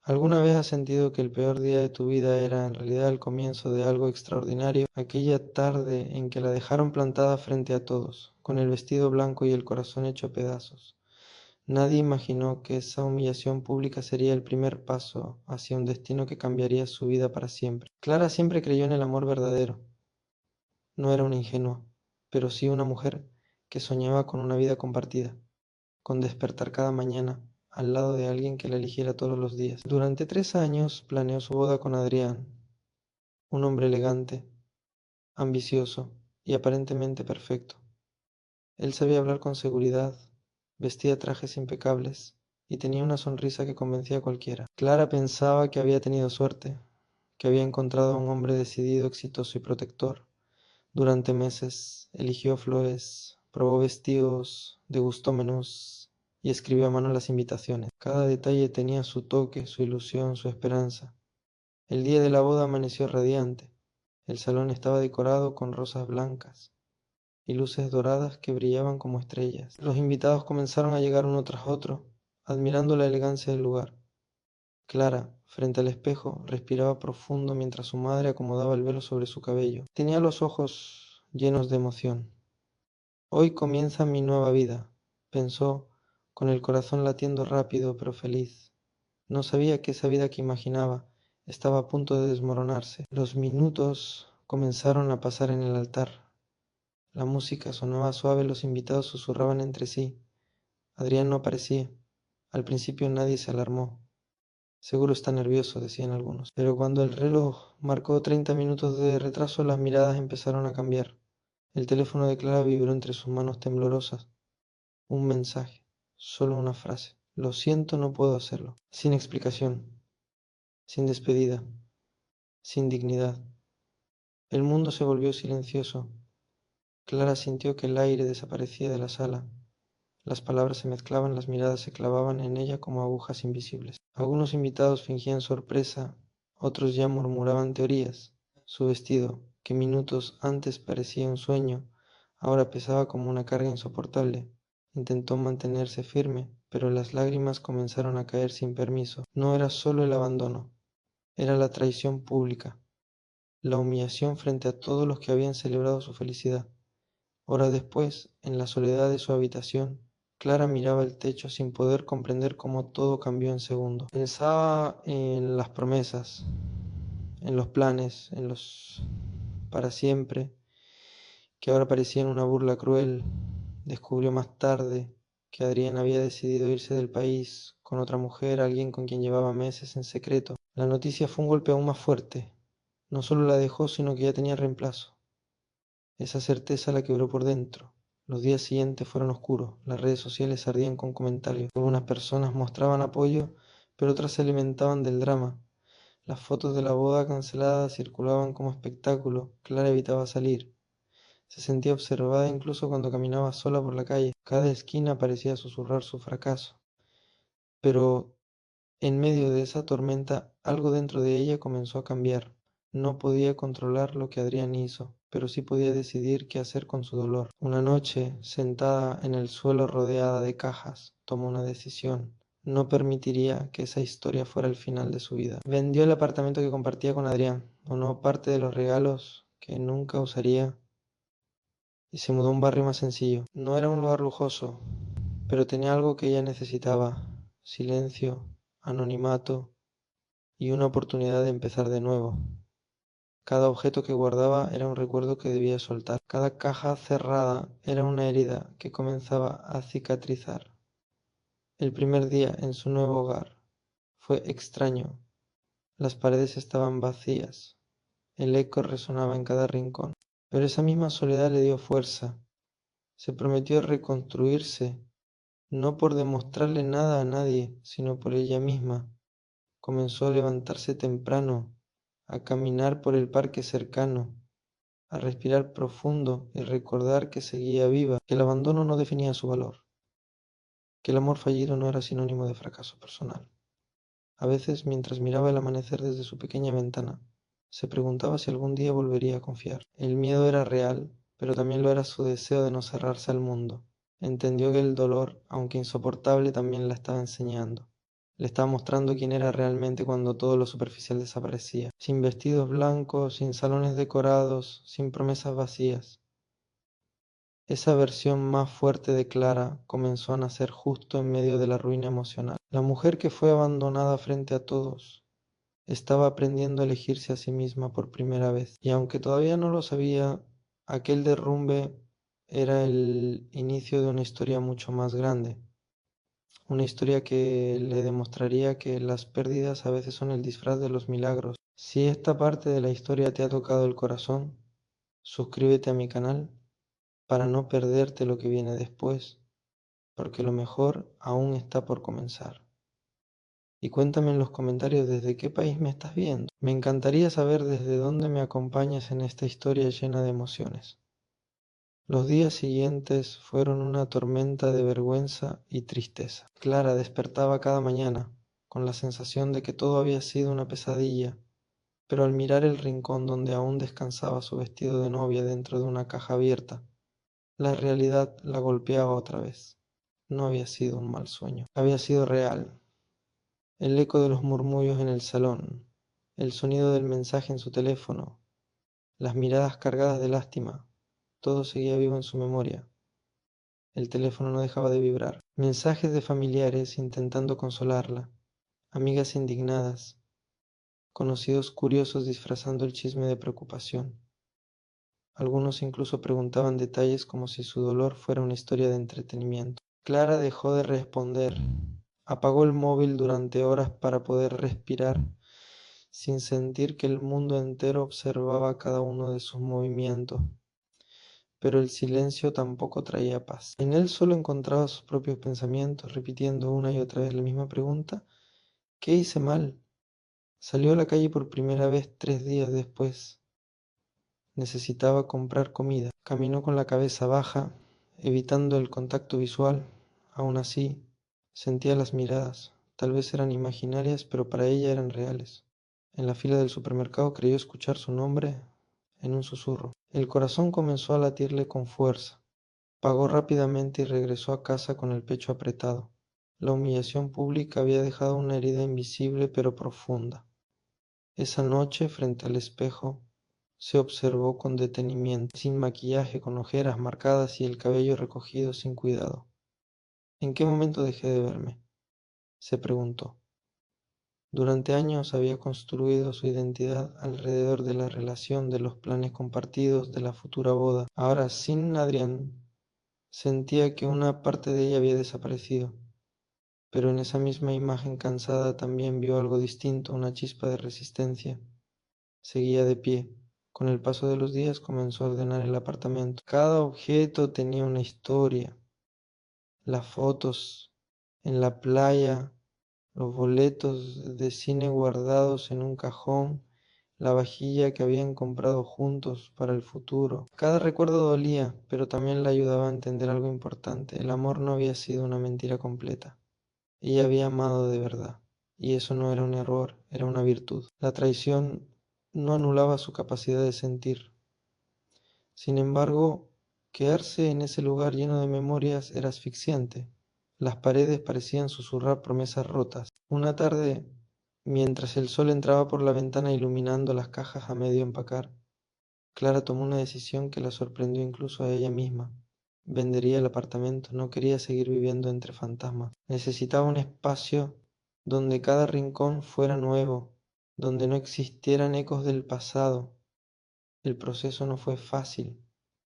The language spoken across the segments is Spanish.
¿Alguna vez has sentido que el peor día de tu vida era en realidad el comienzo de algo extraordinario? Aquella tarde en que la dejaron plantada frente a todos, con el vestido blanco y el corazón hecho pedazos. Nadie imaginó que esa humillación pública sería el primer paso hacia un destino que cambiaría su vida para siempre. Clara siempre creyó en el amor verdadero. No era una ingenua, pero sí una mujer que soñaba con una vida compartida, con despertar cada mañana al lado de alguien que la eligiera todos los días. Durante 3 años planeó su boda con Adrián, un hombre elegante, ambicioso y aparentemente perfecto. Él sabía hablar con seguridad, vestía trajes impecables y tenía una sonrisa que convencía a cualquiera. Clara pensaba que había tenido suerte, que había encontrado a un hombre decidido, exitoso y protector. Durante meses eligió flores, probó vestidos, degustó menús y escribió a mano las invitaciones. Cada detalle tenía su toque, su ilusión, su esperanza. El día de la boda amaneció radiante. El salón estaba decorado con rosas blancas y luces doradas que brillaban como estrellas. Los invitados comenzaron a llegar uno tras otro, admirando la elegancia del lugar. Clara, frente al espejo, respiraba profundo mientras su madre acomodaba el velo sobre su cabello. Tenía los ojos llenos de emoción. Hoy comienza mi nueva vida, pensó, con el corazón latiendo rápido pero feliz. No sabía que esa vida que imaginaba estaba a punto de desmoronarse. Los minutos comenzaron a pasar en el altar. La música sonaba suave, los invitados susurraban entre sí. Adrián no aparecía. Al principio nadie se alarmó. Seguro está nervioso, decían algunos. Pero cuando el reloj marcó 30 minutos de retraso, las miradas empezaron a cambiar. El teléfono de Clara vibró entre sus manos temblorosas. Un mensaje, solo una frase. Lo siento, no puedo hacerlo. Sin explicación, sin despedida, sin dignidad. El mundo se volvió silencioso. Clara sintió que el aire desaparecía de la sala. Las palabras se mezclaban, las miradas se clavaban en ella como agujas invisibles. Algunos invitados fingían sorpresa, otros ya murmuraban teorías. Su vestido, que minutos antes parecía un sueño, ahora pesaba como una carga insoportable. Intentó mantenerse firme, pero las lágrimas comenzaron a caer sin permiso. No era solo el abandono, era la traición pública, la humillación frente a todos los que habían celebrado su felicidad. Horas después, en la soledad de su habitación, Clara miraba el techo sin poder comprender cómo todo cambió en segundos. Pensaba en las promesas, en los planes, en los para siempre, que ahora parecían una burla cruel. Descubrió más tarde que Adrián había decidido irse del país con otra mujer, alguien con quien llevaba meses en secreto. La noticia fue un golpe aún más fuerte. No solo la dejó, sino que ya tenía reemplazo. Esa certeza la quebró por dentro. Los días siguientes fueron oscuros. Las redes sociales ardían con comentarios. Algunas personas mostraban apoyo, pero otras se alimentaban del drama. Las fotos de la boda cancelada circulaban como espectáculo. Clara evitaba salir. Se sentía observada incluso cuando caminaba sola por la calle. Cada esquina parecía susurrar su fracaso. Pero en medio de esa tormenta, algo dentro de ella comenzó a cambiar. No podía controlar lo que Adrián hizo, pero sí podía decidir qué hacer con su dolor. Una noche, sentada en el suelo rodeada de cajas, tomó una decisión. No permitiría que esa historia fuera el final de su vida. Vendió el apartamento que compartía con Adrián, donó parte de los regalos que nunca usaría y se mudó a un barrio más sencillo. No era un lugar lujoso, pero tenía algo que ella necesitaba: silencio, anonimato y una oportunidad de empezar de nuevo. Cada objeto que guardaba era un recuerdo que debía soltar. Cada caja cerrada era una herida que comenzaba a cicatrizar. El primer día en su nuevo hogar fue extraño. Las paredes estaban vacías. El eco resonaba en cada rincón. Pero esa misma soledad le dio fuerza. Se prometió reconstruirse, no por demostrarle nada a nadie, sino por ella misma. Comenzó a levantarse temprano, a caminar por el parque cercano, a respirar profundo y recordar que seguía viva, que el abandono no definía su valor, que el amor fallido no era sinónimo de fracaso personal. A veces, mientras miraba el amanecer desde su pequeña ventana, se preguntaba si algún día volvería a confiar. El miedo era real, pero también lo era su deseo de no cerrarse al mundo. Entendió que el dolor, aunque insoportable, también la estaba enseñando. Le estaba mostrando quién era realmente cuando todo lo superficial desaparecía, sin vestidos blancos, sin salones decorados, sin promesas vacías. Esa versión más fuerte de Clara comenzó a nacer justo en medio de la ruina emocional. La mujer que fue abandonada frente a todos estaba aprendiendo a elegirse a sí misma por primera vez, y aunque todavía no lo sabía, aquel derrumbe era el inicio de una historia mucho más grande, una historia que le demostraría que las pérdidas a veces son el disfraz de los milagros. Si esta parte de la historia te ha tocado el corazón, suscríbete a mi canal para no perderte lo que viene después, porque lo mejor aún está por comenzar. Y cuéntame en los comentarios desde qué país me estás viendo. Me encantaría saber desde dónde me acompañas en esta historia llena de emociones. Los días siguientes fueron una tormenta de vergüenza y tristeza. Clara despertaba cada mañana con la sensación de que todo había sido una pesadilla, pero al mirar el rincón donde aún descansaba su vestido de novia dentro de una caja abierta, la realidad la golpeaba otra vez. No había sido un mal sueño, había sido real. El eco de los murmullos en el salón, el sonido del mensaje en su teléfono, las miradas cargadas de lástima, todo seguía vivo en su memoria. El teléfono no dejaba de vibrar. Mensajes de familiares intentando consolarla, amigas indignadas, conocidos curiosos disfrazando el chisme de preocupación. Algunos incluso preguntaban detalles como si su dolor fuera una historia de entretenimiento. Clara dejó de responder. Apagó el móvil durante horas para poder respirar, sin sentir que el mundo entero observaba cada uno de sus movimientos. Pero el silencio tampoco traía paz. En él solo encontraba sus propios pensamientos, repitiendo una y otra vez la misma pregunta: ¿qué hice mal? Salió a la calle por primera vez 3 días después. Necesitaba comprar comida. Caminó con la cabeza baja, evitando el contacto visual. Aún así, sentía las miradas. Tal vez eran imaginarias, pero para ella eran reales. En la fila del supermercado creyó escuchar su nombre en un susurro. El corazón comenzó a latirle con fuerza. Pagó rápidamente y regresó a casa con el pecho apretado. La humillación pública había dejado una herida invisible pero profunda. Esa noche, frente al espejo, se observó con detenimiento, sin maquillaje, con ojeras marcadas y el cabello recogido sin cuidado. ¿En qué momento dejé de verme?, se preguntó. Durante años había construido su identidad alrededor de la relación, de los planes compartidos, de la futura boda. Ahora, sin Adrián, sentía que una parte de ella había desaparecido. Pero en esa misma imagen cansada también vio algo distinto, una chispa de resistencia. Seguía de pie. Con el paso de los días comenzó a ordenar el apartamento. Cada objeto tenía una historia. Las fotos en la playa, los boletos de cine guardados en un cajón, la vajilla que habían comprado juntos para el futuro. Cada recuerdo dolía, pero también le ayudaba a entender algo importante. El amor no había sido una mentira completa. Ella había amado de verdad, y eso no era un error, era una virtud. La traición no anulaba su capacidad de sentir. Sin embargo, quedarse en ese lugar lleno de memorias era asfixiante. Las paredes parecían susurrar promesas rotas. Una tarde, mientras el sol entraba por la ventana iluminando las cajas a medio empacar, Clara tomó una decisión que la sorprendió incluso a ella misma. Vendería el apartamento, no quería seguir viviendo entre fantasmas. Necesitaba un espacio donde cada rincón fuera nuevo, donde no existieran ecos del pasado. El proceso no fue fácil.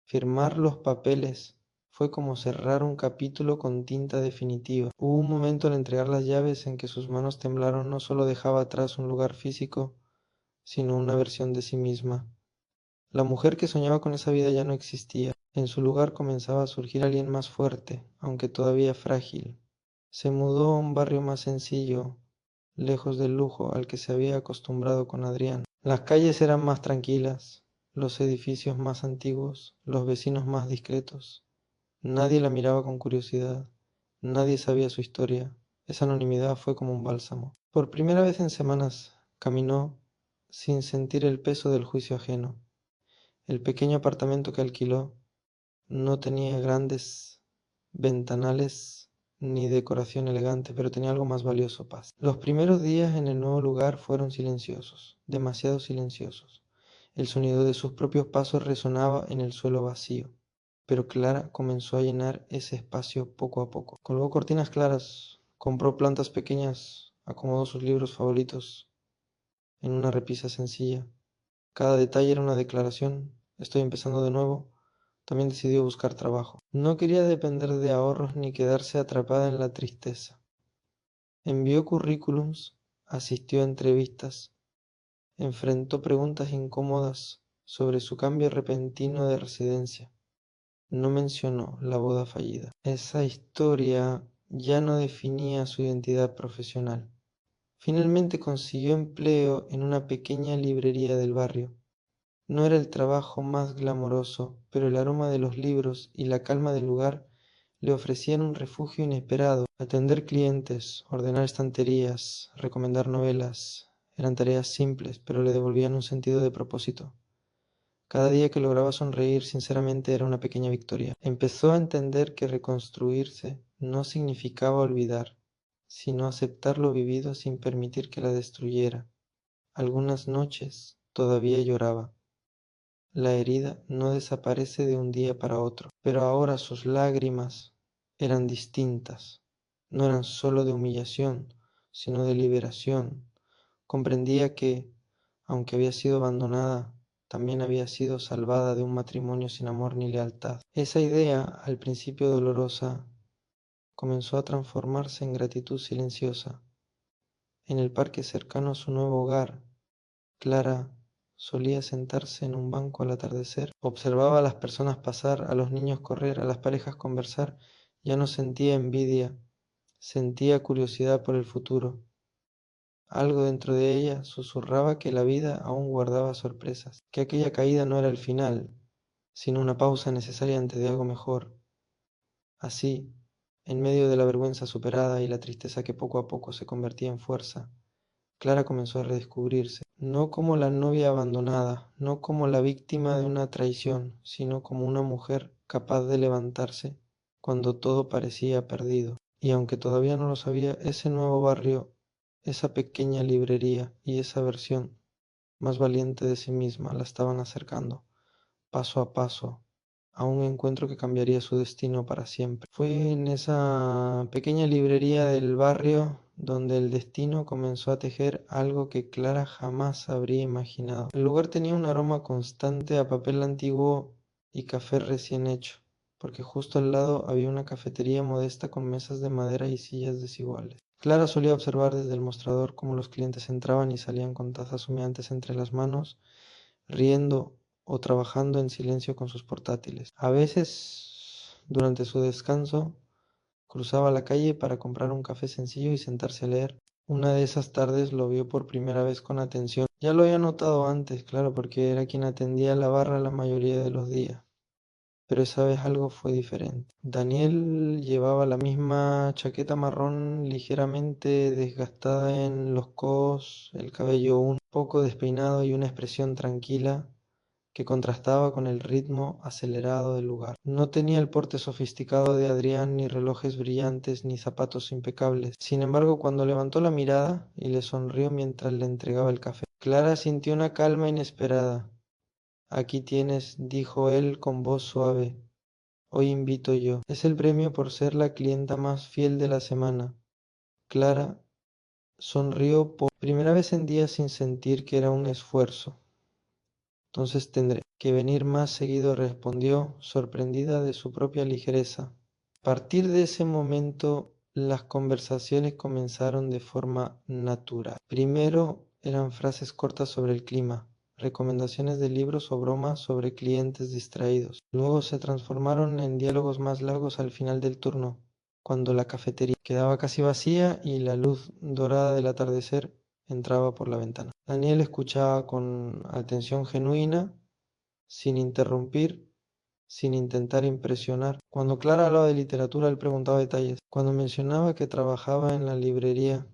Firmar los papeles fue como cerrar un capítulo con tinta definitiva. Hubo un momento al entregar las llaves en que sus manos temblaron. No solo dejaba atrás un lugar físico, sino una versión de sí misma. La mujer que soñaba con esa vida ya no existía. En su lugar comenzaba a surgir alguien más fuerte, aunque todavía frágil. Se mudó a un barrio más sencillo, lejos del lujo al que se había acostumbrado con Adrián. Las calles eran más tranquilas, los edificios más antiguos, los vecinos más discretos. Nadie la miraba con curiosidad, nadie sabía su historia. Esa anonimidad fue como un bálsamo. Por primera vez en semanas caminó sin sentir el peso del juicio ajeno. El pequeño apartamento que alquiló no tenía grandes ventanales ni decoración elegante, pero tenía algo más valioso: paz. Los primeros días en el nuevo lugar fueron silenciosos, demasiado silenciosos. El sonido de sus propios pasos resonaba en el suelo vacío, pero Clara comenzó a llenar ese espacio poco a poco. Colgó cortinas claras, compró plantas pequeñas, acomodó sus libros favoritos en una repisa sencilla. Cada detalle era una declaración: estoy empezando de nuevo. También decidió buscar trabajo. No quería depender de ahorros ni quedarse atrapada en la tristeza. Envió currículums, asistió a entrevistas, enfrentó preguntas incómodas sobre su cambio repentino de residencia. No mencionó la boda fallida. Esa historia ya no definía su identidad profesional. Finalmente consiguió empleo en una pequeña librería del barrio. No era el trabajo más glamoroso, pero el aroma de los libros y la calma del lugar le ofrecían un refugio inesperado. Atender clientes, ordenar estanterías, recomendar novelas, eran tareas simples, pero le devolvían un sentido de propósito. Cada día que lograba sonreír sinceramente era una pequeña victoria. Empezó a entender que reconstruirse no significaba olvidar, sino aceptar lo vivido sin permitir que la destruyera. Algunas noches todavía lloraba. La herida no desaparece de un día para otro, pero ahora sus lágrimas eran distintas. No eran solo de humillación, sino de liberación. Comprendía que, aunque había sido abandonada, también había sido salvada de un matrimonio sin amor ni lealtad. Esa idea, al principio dolorosa, comenzó a transformarse en gratitud silenciosa. En el parque cercano a su nuevo hogar, Clara solía sentarse en un banco al atardecer, observaba a las personas pasar, a los niños correr, a las parejas conversar. Ya no sentía envidia, sentía curiosidad por el futuro. Algo dentro de ella susurraba que la vida aún guardaba sorpresas, que aquella caída no era el final, sino una pausa necesaria antes de algo mejor. Así, en medio de la vergüenza superada y la tristeza que poco a poco se convertía en fuerza, Clara comenzó a redescubrirse, no como la novia abandonada, no como la víctima de una traición, sino como una mujer capaz de levantarse cuando todo parecía perdido. Y aunque todavía no lo sabía, ese nuevo barrio, esa pequeña librería y esa versión más valiente de sí misma la estaban acercando, paso a paso, a un encuentro que cambiaría su destino para siempre. Fue en esa pequeña librería del barrio donde el destino comenzó a tejer algo que Clara jamás habría imaginado. El lugar tenía un aroma constante a papel antiguo y café recién hecho, porque justo al lado había una cafetería modesta con mesas de madera y sillas desiguales. Clara solía observar desde el mostrador cómo los clientes entraban y salían con tazas humeantes entre las manos, riendo o trabajando en silencio con sus portátiles. A veces, durante su descanso, cruzaba la calle para comprar un café sencillo y sentarse a leer. Una de esas tardes lo vio por primera vez con atención. Ya lo había notado antes, claro, porque era quien atendía la barra la mayoría de los días. Pero esa vez algo fue diferente. Daniel llevaba la misma chaqueta marrón ligeramente desgastada en los codos, el cabello un poco despeinado y una expresión tranquila que contrastaba con el ritmo acelerado del lugar. No tenía el porte sofisticado de Adrián, ni relojes brillantes, ni zapatos impecables. Sin embargo, cuando levantó la mirada y le sonrió mientras le entregaba el café, Clara sintió una calma inesperada. Aquí tienes, dijo él con voz suave. Hoy invito yo. Es el premio por ser la clienta más fiel de la semana. Clara sonrió por primera vez en días sin sentir que era un esfuerzo. Entonces tendré que venir más seguido, respondió, sorprendida de su propia ligereza. A partir de ese momento, las conversaciones comenzaron de forma natural. Primero eran frases cortas sobre el clima, recomendaciones de libros o bromas sobre clientes distraídos. Luego se transformaron en diálogos más largos al final del turno, cuando la cafetería quedaba casi vacía y la luz dorada del atardecer entraba por la ventana. Daniel escuchaba con atención genuina, sin interrumpir, sin intentar impresionar. Cuando Clara hablaba de literatura, él preguntaba detalles. Cuando mencionaba que trabajaba en la librería,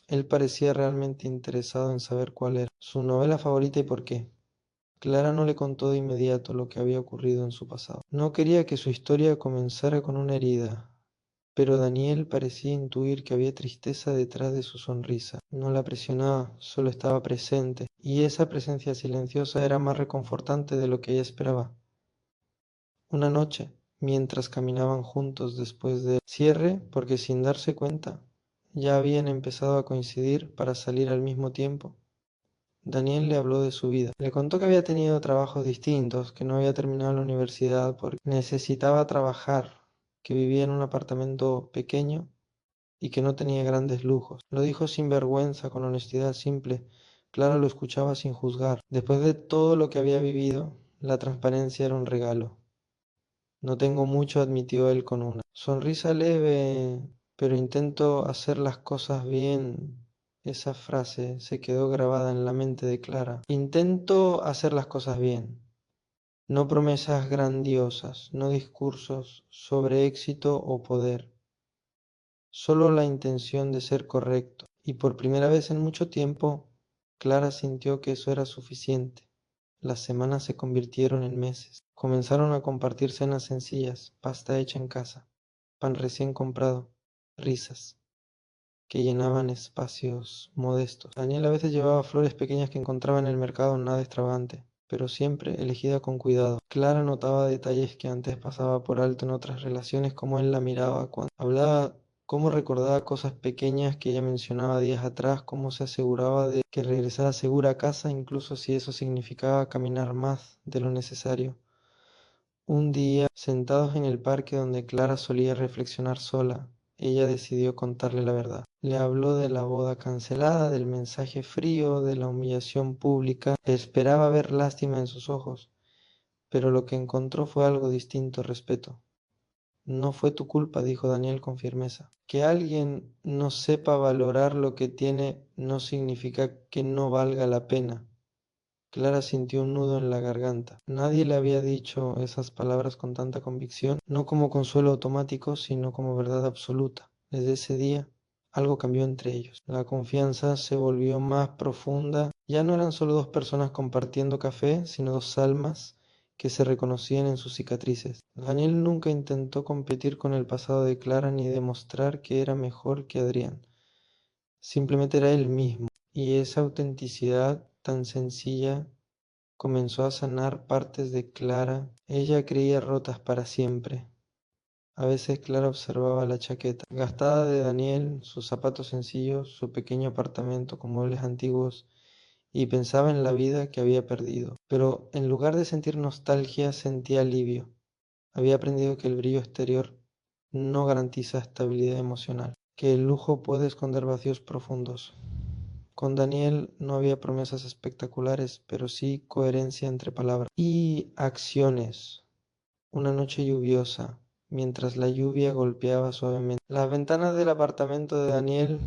él parecía realmente interesado en saber cuál era su novela favorita y por qué. Clara no le contó de inmediato lo que había ocurrido en su pasado. No quería que su historia comenzara con una herida, pero Daniel parecía intuir que había tristeza detrás de su sonrisa. No la presionaba, solo estaba presente, y esa presencia silenciosa era más reconfortante de lo que ella esperaba. Una noche, mientras caminaban juntos después del cierre, porque sin darse cuenta, ya habían empezado a coincidir para salir al mismo tiempo, Daniel le habló de su vida. Le contó que había tenido trabajos distintos, que no había terminado la universidad porque necesitaba trabajar, que vivía en un apartamento pequeño y que no tenía grandes lujos. Lo dijo sin vergüenza, con honestidad simple. Clara lo escuchaba sin juzgar. Después de todo lo que había vivido, la transparencia era un regalo. No tengo mucho, admitió él con una sonrisa leve, pero intento hacer las cosas bien. Esa frase se quedó grabada en la mente de Clara. Intento hacer las cosas bien. No promesas grandiosas, no discursos sobre éxito o poder. Solo la intención de ser correcto. Y por primera vez en mucho tiempo, Clara sintió que eso era suficiente. Las semanas se convirtieron en meses. Comenzaron a compartir cenas sencillas, pasta hecha en casa, pan recién comprado, risas que llenaban espacios modestos. Daniel a veces llevaba flores pequeñas que encontraba en el mercado, nada extravagante, pero siempre elegida con cuidado. Clara notaba detalles que antes pasaba por alto en otras relaciones, como él la miraba cuando hablaba, cómo recordaba cosas pequeñas que ella mencionaba días atrás, cómo se aseguraba de que regresara segura a casa, incluso si eso significaba caminar más de lo necesario. Un día, sentados en el parque donde Clara solía reflexionar sola, ella decidió contarle la verdad. Le habló de la boda cancelada, del mensaje frío, de la humillación pública. Esperaba ver lástima en sus ojos, pero lo que encontró fue algo distinto: respeto. No fue tu culpa, dijo Daniel con firmeza. Que alguien no sepa valorar lo que tiene no significa que no valga la pena. Clara sintió un nudo en la garganta. Nadie le había dicho esas palabras con tanta convicción, no como consuelo automático, sino como verdad absoluta. Desde ese día, algo cambió entre ellos. La confianza se volvió más profunda. Ya no eran solo dos personas compartiendo café, sino dos almas que se reconocían en sus cicatrices. Daniel nunca intentó competir con el pasado de Clara ni demostrar que era mejor que Adrián. Simplemente era él mismo. Y esa autenticidad tan sencilla comenzó a sanar partes de Clara. Ella creía rotas para siempre. A veces Clara observaba la chaqueta gastada de Daniel, sus zapatos sencillos, su pequeño apartamento con muebles antiguos, y pensaba en la vida que había perdido. Pero en lugar de sentir nostalgia, sentía alivio. Había aprendido que el brillo exterior no garantiza estabilidad emocional, que el lujo puede esconder vacíos profundos. Con Daniel no había promesas espectaculares, pero sí coherencia entre palabras y acciones. Una noche lluviosa, mientras la lluvia golpeaba suavemente las ventanas del apartamento de Daniel,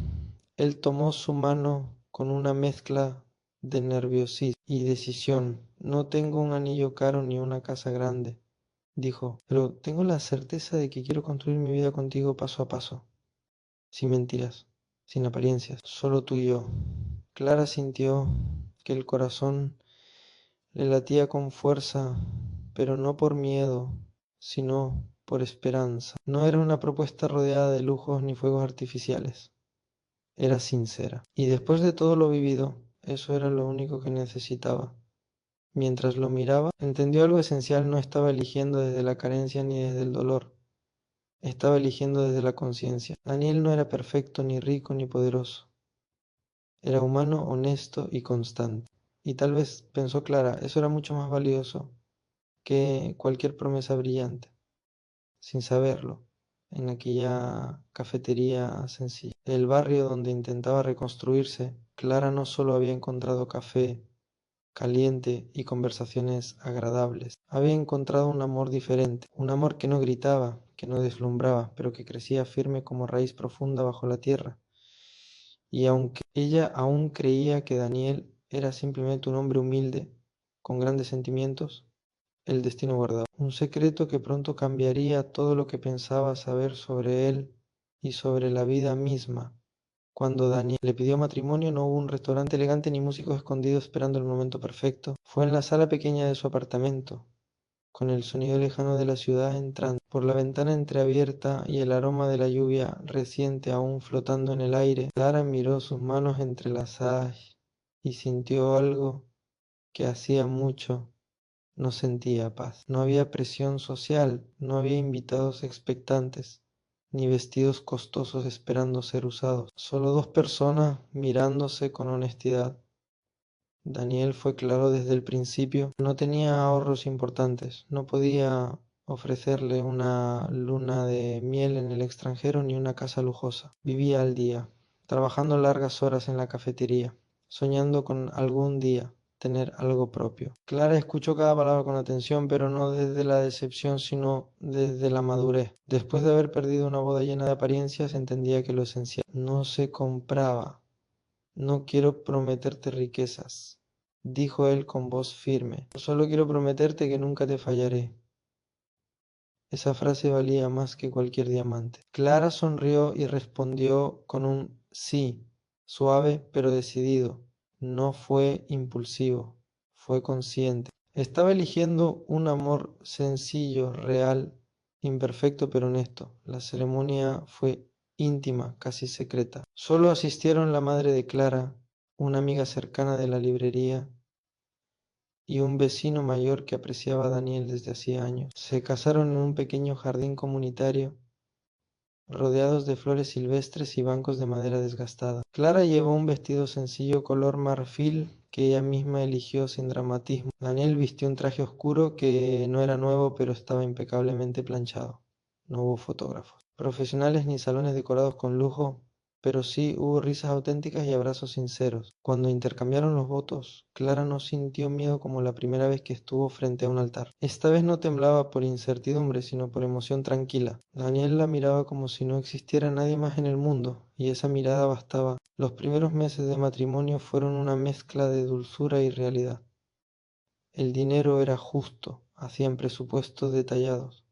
él tomó su mano con una mezcla de nerviosismo y decisión. No tengo un anillo caro ni una casa grande, dijo, pero tengo la certeza de que quiero construir mi vida contigo paso a paso, sin mentiras, sin apariencias, solo tú y yo. Clara sintió que el corazón le latía con fuerza, pero no por miedo, sino por esperanza. No era una propuesta rodeada de lujos ni fuegos artificiales. Era sincera. Y después de todo lo vivido, eso era lo único que necesitaba. Mientras lo miraba, entendió algo esencial: no estaba eligiendo desde la carencia ni desde el dolor. Estaba eligiendo desde la conciencia. Daniel no era perfecto, ni rico, ni poderoso. Era humano, honesto y constante. Y tal vez, pensó Clara, eso era mucho más valioso que cualquier promesa brillante. Sin saberlo, en aquella cafetería sencilla, el barrio donde intentaba reconstruirse, Clara no solo había encontrado café caliente y conversaciones agradables, había encontrado un amor diferente, un amor que no gritaba, que no deslumbraba, pero que crecía firme como raíz profunda bajo la tierra. Y aunque ella aún creía que Daniel era simplemente un hombre humilde, con grandes sentimientos, el destino guardaba un secreto que pronto cambiaría todo lo que pensaba saber sobre él y sobre la vida misma. Cuando Daniel le pidió matrimonio, no hubo un restaurante elegante ni músicos escondidos esperando el momento perfecto. Fue en la sala pequeña de su apartamento, con el sonido lejano de la ciudad entrando por la ventana entreabierta y el aroma de la lluvia reciente aún flotando en el aire. Clara miró sus manos entrelazadas y sintió algo que hacía mucho no sentía: paz. No había presión social, no había invitados expectantes, ni vestidos costosos esperando ser usados. Solo dos personas mirándose con honestidad. Daniel fue claro desde el principio: no tenía ahorros importantes, no podía ofrecerle una luna de miel en el extranjero ni una casa lujosa. Vivía al día, trabajando largas horas en la cafetería, soñando con algún día tener algo propio. Clara escuchó cada palabra con atención, pero no desde la decepción, sino desde la madurez. Después de haber perdido una boda llena de apariencias, entendía que lo esencial no se compraba. No quiero prometerte riquezas, dijo él con voz firme. Solo quiero prometerte que nunca te fallaré. Esa frase valía más que cualquier diamante. Clara sonrió y respondió con un sí, suave pero decidido. No fue impulsivo, fue consciente. Estaba eligiendo un amor sencillo, real, imperfecto pero honesto. La ceremonia fue íntima, casi secreta. Solo asistieron la madre de Clara, una amiga cercana de la librería, y un vecino mayor que apreciaba a Daniel desde hacía años. Se casaron en un pequeño jardín comunitario, rodeados de flores silvestres y bancos de madera desgastada. Clara llevó un vestido sencillo color marfil que ella misma eligió sin dramatismo. Daniel vistió un traje oscuro que no era nuevo, pero estaba impecablemente planchado. No hubo fotógrafos profesionales ni salones decorados con lujo, pero sí hubo risas auténticas y abrazos sinceros. Cuando intercambiaron los votos, Clara no sintió miedo como la primera vez que estuvo frente a un altar. Esta vez no temblaba por incertidumbre, sino por emoción tranquila. Daniel la miraba como si no existiera nadie más en el mundo, y esa mirada bastaba. Los primeros meses de matrimonio fueron una mezcla de dulzura y realidad. El dinero era justo, hacían presupuestos detallados.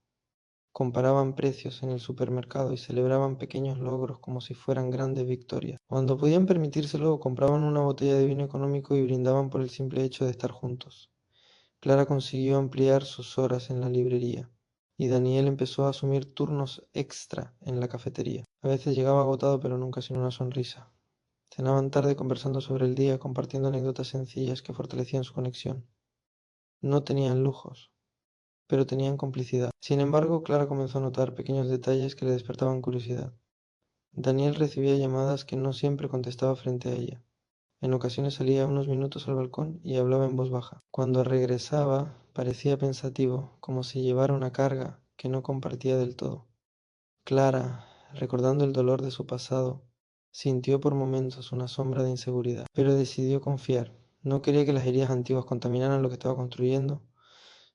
Comparaban precios en el supermercado y celebraban pequeños logros como si fueran grandes victorias. Cuando podían permitírselo, compraban una botella de vino económico y brindaban por el simple hecho de estar juntos. Clara consiguió ampliar sus horas en la librería, y Daniel empezó a asumir turnos extra en la cafetería. A veces llegaba agotado, pero nunca sin una sonrisa. Cenaban tarde conversando sobre el día, compartiendo anécdotas sencillas que fortalecían su conexión. No tenían lujos, pero tenían complicidad. Sin embargo, Clara comenzó a notar pequeños detalles que le despertaban curiosidad. Daniel recibía llamadas que no siempre contestaba frente a ella. En ocasiones salía unos minutos al balcón y hablaba en voz baja. Cuando regresaba, parecía pensativo, como si llevara una carga que no compartía del todo. Clara, recordando el dolor de su pasado, sintió por momentos una sombra de inseguridad, pero decidió confiar. No quería que las heridas antiguas contaminaran lo que estaba construyendo.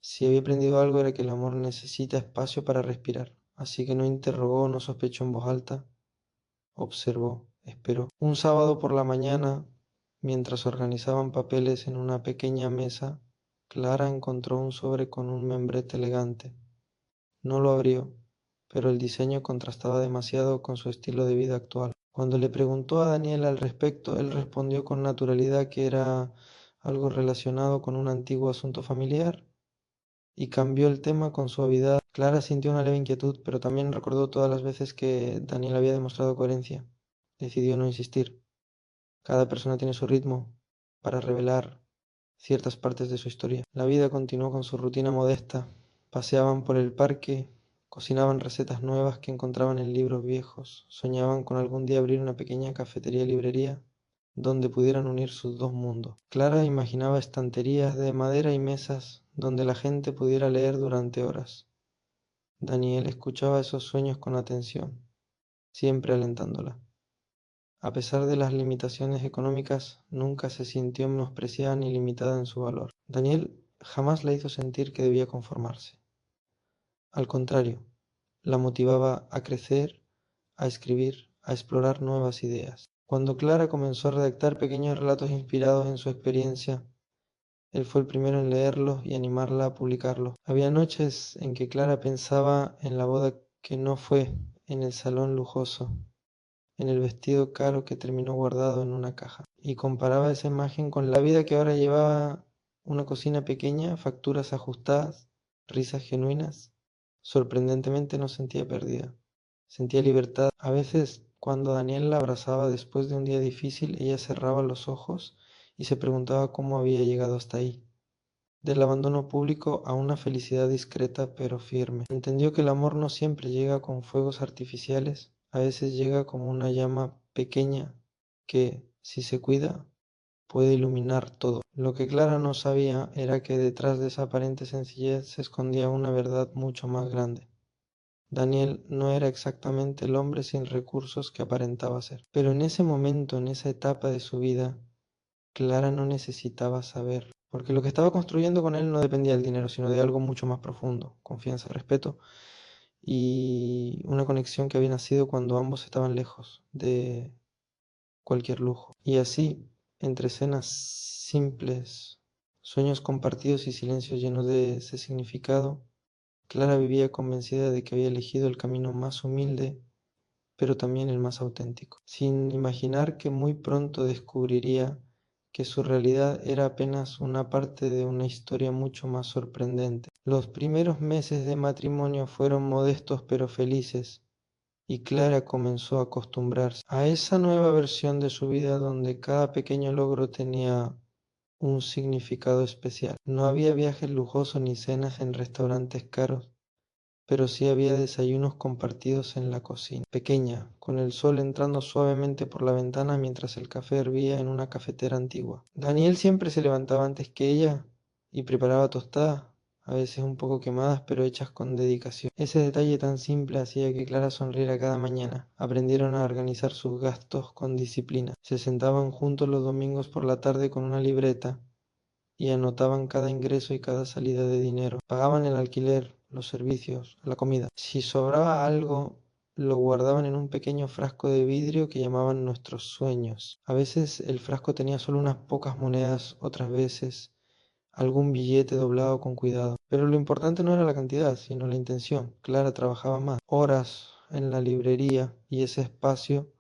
Si había aprendido algo era que el amor necesita espacio para respirar, así que no interrogó, no sospechó en voz alta, observó, esperó. Un sábado por la mañana, mientras organizaban papeles en una pequeña mesa, Clara encontró un sobre con un membrete elegante. No lo abrió, pero el diseño contrastaba demasiado con su estilo de vida actual. Cuando le preguntó a Daniel al respecto, él respondió con naturalidad que era algo relacionado con un antiguo asunto familiar, y cambió el tema con suavidad. Clara sintió una leve inquietud, pero también recordó todas las veces que Daniel había demostrado coherencia. Decidió no insistir. Cada persona tiene su ritmo para revelar ciertas partes de su historia. La vida continuó con su rutina modesta. Paseaban por el parque, cocinaban recetas nuevas que encontraban en libros viejos, soñaban con algún día abrir una pequeña cafetería-librería donde pudieran unir sus dos mundos. Clara imaginaba estanterías de madera y mesas donde la gente pudiera leer durante horas. Daniel escuchaba esos sueños con atención, siempre alentándola. A pesar de las limitaciones económicas, nunca se sintió menospreciada ni limitada en su valor. Daniel jamás la hizo sentir que debía conformarse. Al contrario, la motivaba a crecer, a escribir, a explorar nuevas ideas. Cuando Clara comenzó a redactar pequeños relatos inspirados en su experiencia, él fue el primero en leerlos y animarla a publicarlos. Había noches en que Clara pensaba en la boda que no fue, en el salón lujoso, en el vestido caro que terminó guardado en una caja, y comparaba esa imagen con la vida que ahora llevaba: una cocina pequeña, facturas ajustadas risas genuinas. Sorprendentemente no sentía pérdida. Sentía libertad. A veces, cuando Daniel la abrazaba después de un día difícil, ella cerraba los ojos y se preguntaba cómo había llegado hasta ahí. Del abandono público a una felicidad discreta pero firme. Entendió que el amor no siempre llega con fuegos artificiales, a veces llega como una llama pequeña que, si se cuida, puede iluminar todo. Lo que Clara no sabía era que detrás de esa aparente sencillez se escondía una verdad mucho más grande. Daniel no era exactamente el hombre sin recursos que aparentaba ser. Pero en ese momento, en esa etapa de su vida, Clara no necesitaba saber, porque lo que estaba construyendo con él no dependía del dinero, sino de algo mucho más profundo: confianza, respeto y una conexión que había nacido cuando ambos estaban lejos de cualquier lujo. Y así, entre escenas simples, sueños compartidos y silencios llenos de ese significado, Clara vivía convencida de que había elegido el camino más humilde, pero también el más auténtico, sin imaginar que muy pronto descubriría que su realidad era apenas una parte de una historia mucho más sorprendente. Los primeros meses de matrimonio fueron modestos pero felices, y Clara comenzó a acostumbrarse a esa nueva versión de su vida donde cada pequeño logro tenía un significado especial. No había viajes lujosos ni cenas en restaurantes caros, pero sí había desayunos compartidos en la cocina, pequeña, con el sol entrando suavemente por la ventana mientras el café hervía en una cafetera antigua. Daniel siempre se levantaba antes que ella y preparaba tostadas, a veces un poco quemadas, pero hechas con dedicación. Ese detalle tan simple hacía que Clara sonriera cada mañana. Aprendieron a organizar sus gastos con disciplina. Se sentaban juntos los domingos por la tarde con una libreta y anotaban cada ingreso y cada salida de dinero. Pagaban el alquiler, los servicios, la comida. Si sobraba algo, lo guardaban en un pequeño frasco de vidrio que llamaban nuestros sueños. A veces el frasco tenía solo unas pocas monedas, otras veces algún billete doblado con cuidado. Pero lo importante no era la cantidad, sino la intención. Clara trabajaba más horas en la librería y ese espacio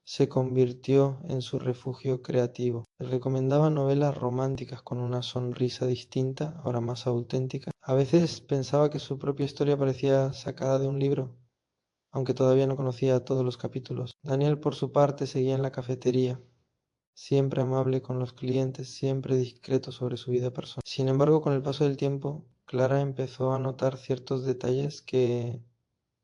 se convirtió en su refugio creativo. Le recomendaba novelas románticas con una sonrisa distinta, ahora más auténtica. A veces pensaba que su propia historia parecía sacada de un libro, aunque todavía no conocía todos los capítulos. Daniel, por su parte, seguía en la cafetería, siempre amable con los clientes, siempre discreto sobre su vida personal. Sin embargo, con el paso del tiempo, Clara empezó a notar ciertos detalles que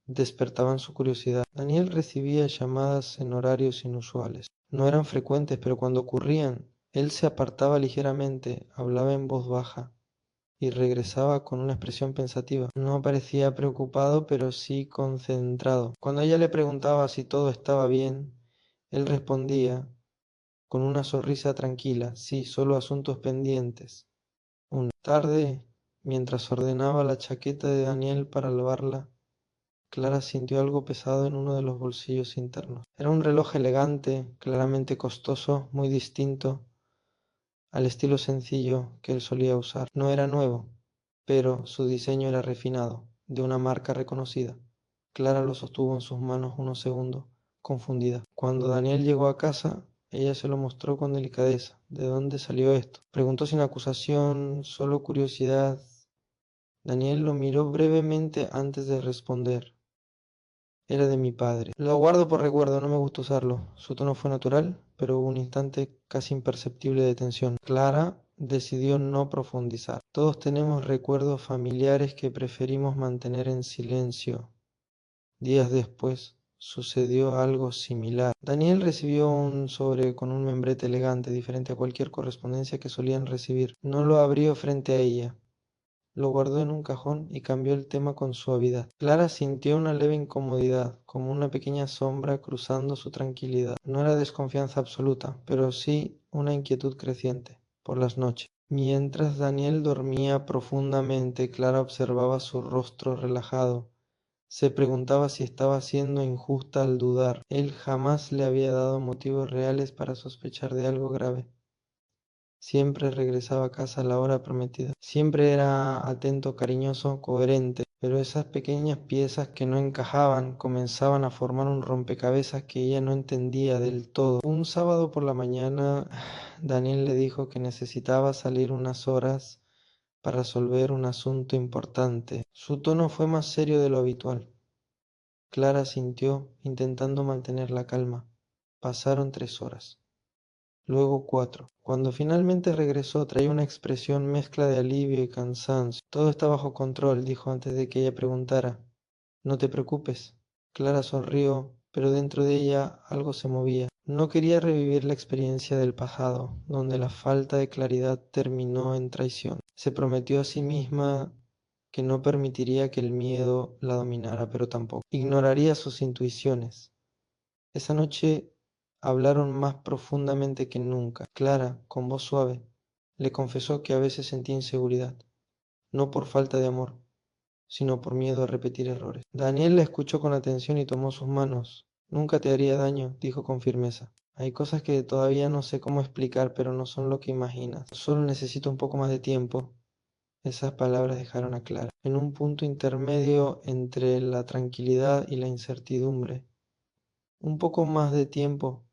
despertaban su curiosidad. Daniel recibía llamadas en horarios inusuales. No eran frecuentes, pero cuando ocurrían, él se apartaba ligeramente, hablaba en voz baja y regresaba con una expresión pensativa. No parecía preocupado, pero sí concentrado. Cuando ella le preguntaba si todo estaba bien, él respondía con una sonrisa tranquila: sí, solo asuntos pendientes. Una tarde, mientras ordenaba la chaqueta de Daniel para lavarla, Clara sintió algo pesado en uno de los bolsillos internos. Era un reloj elegante, claramente costoso, muy distinto al estilo sencillo que él solía usar. No era nuevo, pero su diseño era refinado, de una marca reconocida. Clara lo sostuvo en sus manos unos segundos, confundida. Cuando Daniel llegó a casa, ella se lo mostró con delicadeza. ¿De dónde salió esto?, preguntó sin acusación, solo curiosidad. Daniel lo miró brevemente antes de responder. Era de mi padre. Lo guardo por recuerdo, no me gusta usarlo. Su tono fue natural, pero hubo un instante casi imperceptible de tensión. Clara decidió no profundizar. Todos tenemos recuerdos familiares que preferimos mantener en silencio. Días después sucedió algo similar. Daniel recibió un sobre con un membrete elegante, diferente a cualquier correspondencia que solían recibir. No lo abrió frente a ella. Lo guardó en un cajón y cambió el tema con suavidad. Clara sintió una leve incomodidad, como una pequeña sombra cruzando su tranquilidad. No era desconfianza absoluta, pero sí una inquietud creciente. Por las noches, mientras Daniel dormía profundamente, Clara observaba su rostro relajado. Se preguntaba si estaba siendo injusta al dudar. Él jamás le había dado motivos reales para sospechar de algo grave. Siempre regresaba a casa a la hora prometida. Siempre era atento, cariñoso, coherente, pero esas pequeñas piezas que no encajaban comenzaban a formar un rompecabezas que ella no entendía del todo. Un sábado por la mañana, Daniel le dijo que necesitaba salir unas horas para resolver un asunto importante. Su tono fue más serio de lo habitual. Clara asintió, intentando mantener la calma. Pasaron 3 horas. Luego 4. Cuando finalmente regresó, traía una expresión mezcla de alivio y cansancio. Todo está bajo control, dijo antes de que ella preguntara. No te preocupes. Clara sonrió, pero dentro de ella algo se movía. No quería revivir la experiencia del pasado, donde la falta de claridad terminó en traición. Se prometió a sí misma que no permitiría que el miedo la dominara, pero tampoco ignoraría sus intuiciones. Esa noche hablaron más profundamente que nunca. Clara, con voz suave, le confesó que a veces sentía inseguridad, no por falta de amor, sino por miedo a repetir errores. Daniel la escuchó con atención y tomó sus manos. Nunca te haría daño, dijo con firmeza. Hay cosas que todavía no sé cómo explicar, pero no son lo que imaginas. Solo necesito un poco más de tiempo. Esas palabras dejaron a Clara en un punto intermedio entre la tranquilidad y la incertidumbre. Un poco más de tiempo.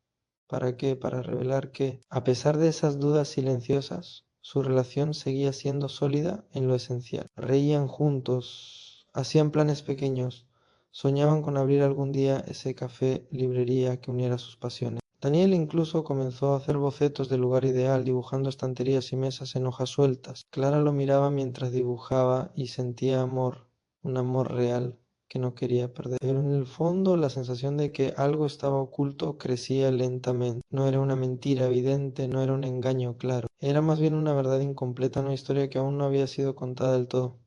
¿Para qué? Para revelar que, a pesar de esas dudas silenciosas, su relación seguía siendo sólida en lo esencial. Reían juntos, hacían planes pequeños, soñaban con abrir algún día ese café librería que uniera sus pasiones. Daniel incluso comenzó a hacer bocetos del lugar ideal, dibujando estanterías y mesas en hojas sueltas. Clara lo miraba mientras dibujaba y sentía amor, un amor real que no quería perder. Pero en el fondo la sensación de que algo estaba oculto crecía lentamente. No era una mentira evidente, no era un engaño claro. Era más bien una verdad incompleta, una historia que aún no había sido contada del todo.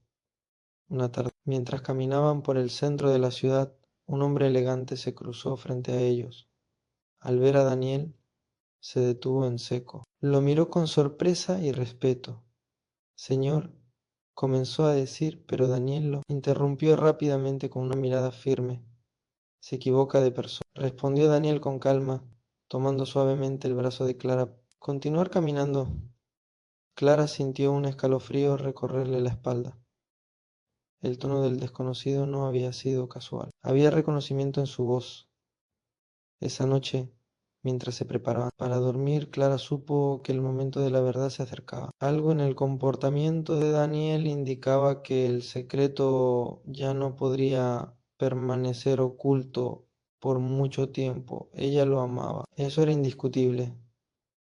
Una tarde, mientras caminaban por el centro de la ciudad, un hombre elegante se cruzó frente a ellos. Al ver a Daniel, se detuvo en seco. Lo miró con sorpresa y respeto. Señor, comenzó a decir, pero Daniel lo interrumpió rápidamente con una mirada firme. Se equivoca de persona, respondió Daniel con calma, tomando suavemente el brazo de Clara. Continuar caminando. Clara sintió un escalofrío recorrerle la espalda. El tono del desconocido no había sido casual. Había reconocimiento en su voz. Esa noche, mientras se preparaban para dormir, Clara supo que el momento de la verdad se acercaba. Algo en el comportamiento de Daniel indicaba que el secreto ya no podría permanecer oculto por mucho tiempo. Ella lo amaba. Eso era indiscutible.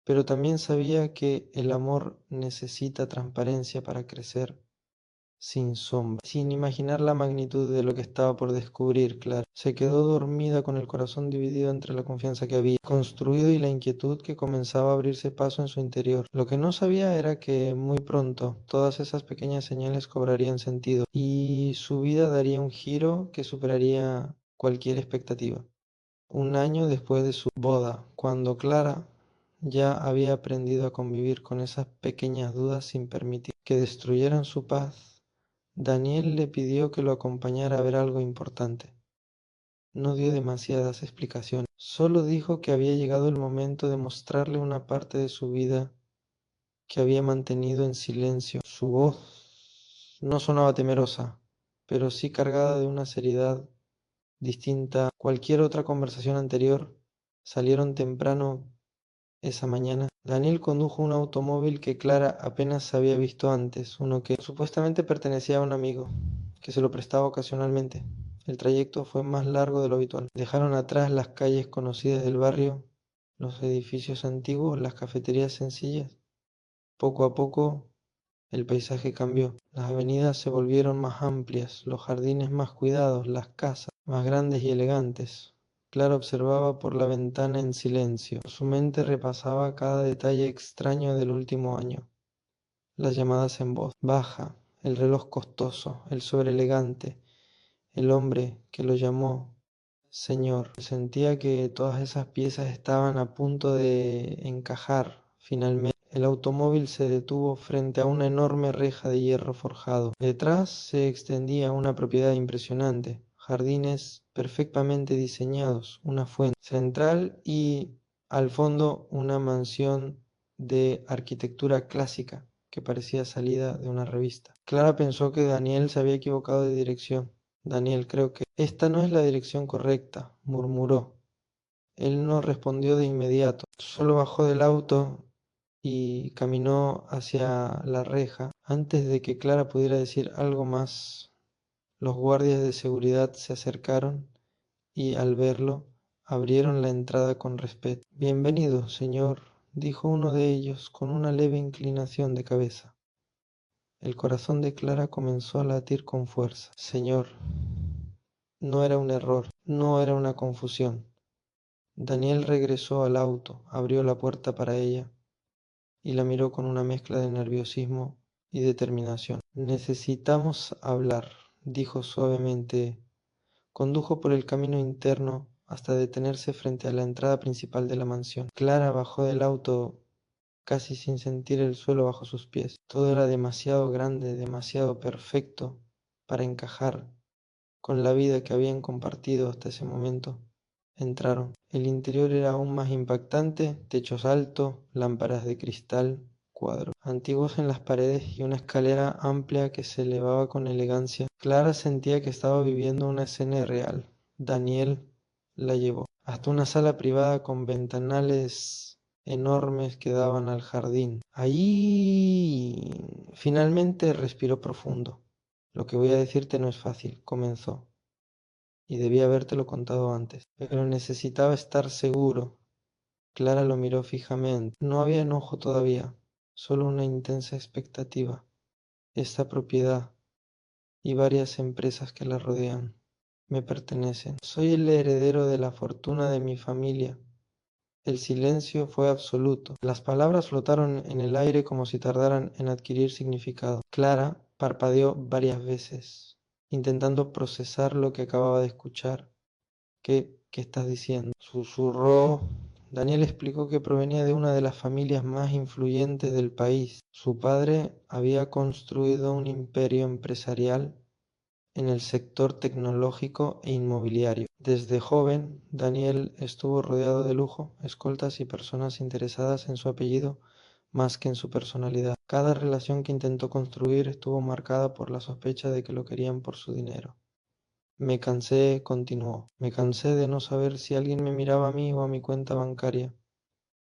Pero también sabía que el amor necesita transparencia para crecer. Sin sombra, sin imaginar la magnitud de lo que estaba por descubrir, Clara. Se quedó dormida con el corazón dividido entre la confianza que había construido y la inquietud que comenzaba a abrirse paso en su interior. Lo que no sabía era que muy pronto todas esas pequeñas señales cobrarían sentido y su vida daría un giro que superaría cualquier expectativa. Un año después de su boda, cuando Clara ya había aprendido a convivir con esas pequeñas dudas sin permitir que destruyeran su paz, Daniel le pidió que lo acompañara a ver algo importante. No dio demasiadas explicaciones, solo dijo que había llegado el momento de mostrarle una parte de su vida que había mantenido en silencio. Su voz no sonaba temerosa, pero sí cargada de una seriedad distinta a cualquier otra conversación anterior. Salieron temprano esa mañana. Daniel condujo un automóvil que Clara apenas había visto antes, uno que supuestamente pertenecía a un amigo, que se lo prestaba ocasionalmente. El trayecto fue más largo de lo habitual. Dejaron atrás las calles conocidas del barrio, los edificios antiguos, las cafeterías sencillas. Poco a poco el paisaje cambió. Las avenidas se volvieron más amplias, los jardines más cuidados, las casas más grandes y elegantes. Clara observaba por la ventana en silencio. Su mente repasaba cada detalle extraño del último año. Las llamadas en voz baja, el reloj costoso, el sobre elegante, el hombre que lo llamó señor. Sentía que todas esas piezas estaban a punto de encajar finalmente. El automóvil se detuvo frente a una enorme reja de hierro forjado. Detrás se extendía una propiedad impresionante, jardines perfectamente diseñados, una fuente central y al fondo una mansión de arquitectura clásica que parecía salida de una revista. Clara pensó que Daniel se había equivocado de dirección. Daniel, creo que esta no es la dirección correcta, murmuró. Él no respondió de inmediato, solo bajó del auto y caminó hacia la reja. Antes de que Clara pudiera decir algo más, los guardias de seguridad se acercaron y, al verlo, abrieron la entrada con respeto. «Bienvenido, señor», dijo uno de ellos con una leve inclinación de cabeza. El corazón de Clara comenzó a latir con fuerza. «Señor». No era un error, no era una confusión. Daniel regresó al auto, abrió la puerta para ella y la miró con una mezcla de nerviosismo y determinación. «Necesitamos hablar», dijo suavemente. Condujo por el camino interno hasta detenerse frente a la entrada principal de la mansión. Clara bajó del auto casi sin sentir el suelo bajo sus pies. Todo era demasiado grande, demasiado perfecto para encajar con la vida que habían compartido hasta ese momento. Entraron. El interior era aún más impactante: techos altos, lámparas de cristal, cuadros antiguos en las paredes y una escalera amplia que se elevaba con elegancia. Clara sentía que estaba viviendo una escena irreal. Daniel la llevó hasta una sala privada con ventanales enormes que daban al jardín. Ahí finalmente respiró profundo. «Lo que voy a decirte no es fácil», comenzó, «y debía habértelo contado antes, pero necesitaba estar seguro». Clara lo miró fijamente. No había enojo todavía, solo una intensa expectativa. «Esta propiedad y varias empresas que la rodean me pertenecen. Soy el heredero de la fortuna de mi familia». El silencio fue absoluto. Las palabras flotaron en el aire como si tardaran en adquirir significado. Clara parpadeó varias veces, intentando procesar lo que acababa de escuchar. ¿Qué estás diciendo?», susurró. Daniel explicó que provenía de una de las familias más influyentes del país. Su padre había construido un imperio empresarial en el sector tecnológico e inmobiliario. Desde joven, Daniel estuvo rodeado de lujo, escoltas y personas interesadas en su apellido más que en su personalidad. Cada relación que intentó construir estuvo marcada por la sospecha de que lo querían por su dinero. «Me cansé», continuó, «me cansé de no saber si alguien me miraba a mí o a mi cuenta bancaria.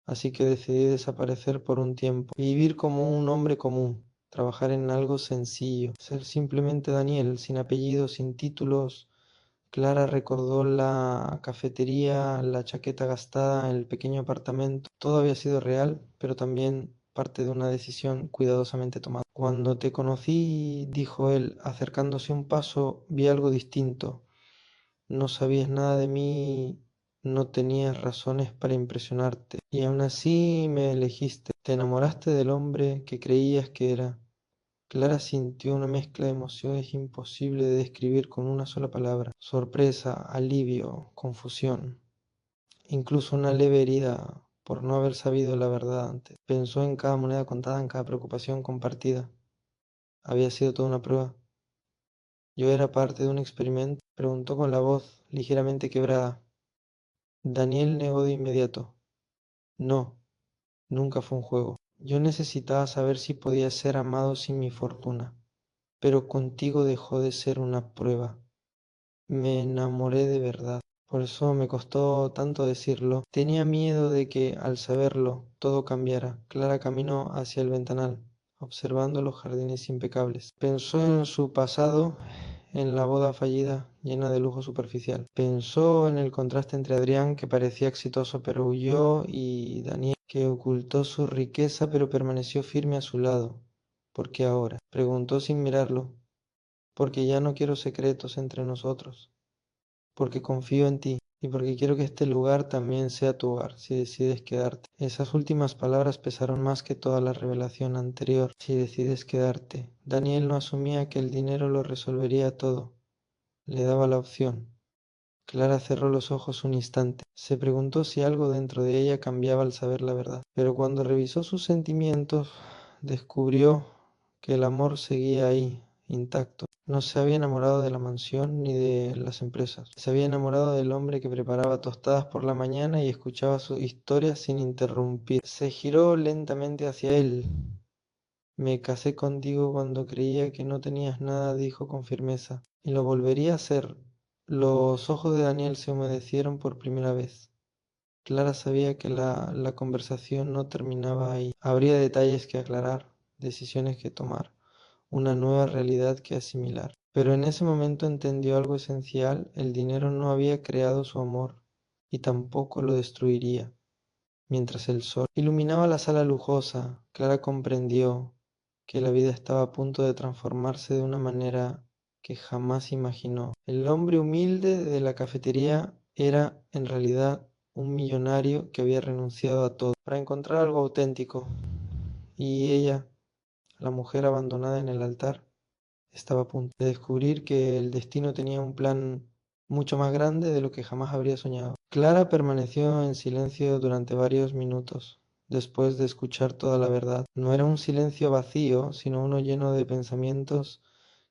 Así que decidí desaparecer por un tiempo y vivir como un hombre común, trabajar en algo sencillo, ser simplemente Daniel, sin apellido, sin títulos». Clara recordó la cafetería, la chaqueta gastada, el pequeño apartamento. Todo había sido real, pero también parte de una decisión cuidadosamente tomada. «Cuando te conocí», dijo él, acercándose un paso, «vi algo distinto. No sabías nada de mí, no tenías razones para impresionarte, y aún así me elegiste. Te enamoraste del hombre que creías que era». Clara sintió una mezcla de emociones imposible de describir con una sola palabra: sorpresa, alivio, confusión, incluso una leve herida por no haber sabido la verdad antes. Pensó en cada moneda contada, en cada preocupación compartida. Había sido toda una prueba. «¿Yo era parte de un experimento?», preguntó con la voz ligeramente quebrada. Daniel negó de inmediato. «No, nunca fue un juego. Yo necesitaba saber si podía ser amado sin mi fortuna. Pero contigo dejó de ser una prueba. Me enamoré de verdad. Por eso me costó tanto decirlo. Tenía miedo de que, al saberlo, todo cambiara». Clara caminó hacia el ventanal, observando los jardines impecables. Pensó en su pasado, en la boda fallida, llena de lujo superficial. Pensó en el contraste entre Adrián, que parecía exitoso pero huyó, y Daniel, que ocultó su riqueza pero permaneció firme a su lado. «¿Por qué ahora?», preguntó sin mirarlo. «Porque ya no quiero secretos entre nosotros, porque confío en ti y porque quiero que este lugar también sea tu hogar si decides quedarte». Esas últimas palabras pesaron más que toda la revelación anterior. «Si decides quedarte». Daniel no asumía que el dinero lo resolvería todo. Le daba la opción. Clara cerró los ojos un instante. Se preguntó si algo dentro de ella cambiaba al saber la verdad. Pero cuando revisó sus sentimientos, descubrió que el amor seguía ahí, intacto. No se había enamorado de la mansión ni de las empresas. Se había enamorado del hombre que preparaba tostadas por la mañana y escuchaba su historia sin interrumpir. Se giró lentamente hacia él. «Me casé contigo cuando creía que no tenías nada», dijo con firmeza, «y lo volvería a hacer». Los ojos de Daniel se humedecieron por primera vez. Clara sabía que la conversación no terminaba ahí. Habría detalles que aclarar, decisiones que tomar, una nueva realidad que asimilar. Pero en ese momento entendió algo esencial: el dinero no había creado su amor y tampoco lo destruiría. Mientras el sol iluminaba la sala lujosa, Clara comprendió que la vida estaba a punto de transformarse de una manera que jamás imaginó. El hombre humilde de la cafetería era en realidad un millonario que había renunciado a todo para encontrar algo auténtico, y ella, la mujer abandonada en el altar, estaba a punto de descubrir que el destino tenía un plan mucho más grande de lo que jamás habría soñado. Clara permaneció en silencio durante varios minutos, después de escuchar toda la verdad. No era un silencio vacío, sino uno lleno de pensamientos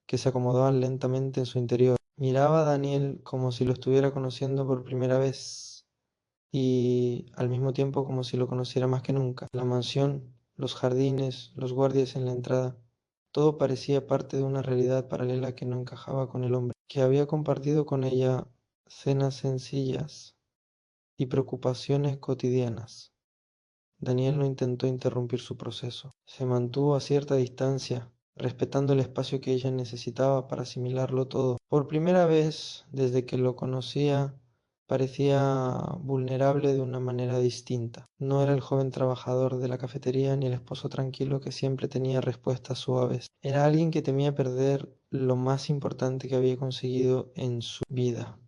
que se acomodaban lentamente en su interior. Miraba a Daniel como si lo estuviera conociendo por primera vez, y al mismo tiempo como si lo conociera más que nunca. La mansión, los jardines, los guardias en la entrada, todo parecía parte de una realidad paralela que no encajaba con el hombre, que había compartido con ella cenas sencillas y preocupaciones cotidianas. Daniel no intentó interrumpir su proceso. Se mantuvo a cierta distancia, respetando el espacio que ella necesitaba para asimilarlo todo. Por primera vez desde que lo conocía, parecía vulnerable de una manera distinta. No era el joven trabajador de la cafetería ni el esposo tranquilo que siempre tenía respuestas suaves. Era alguien que temía perder lo más importante que había conseguido en su vida.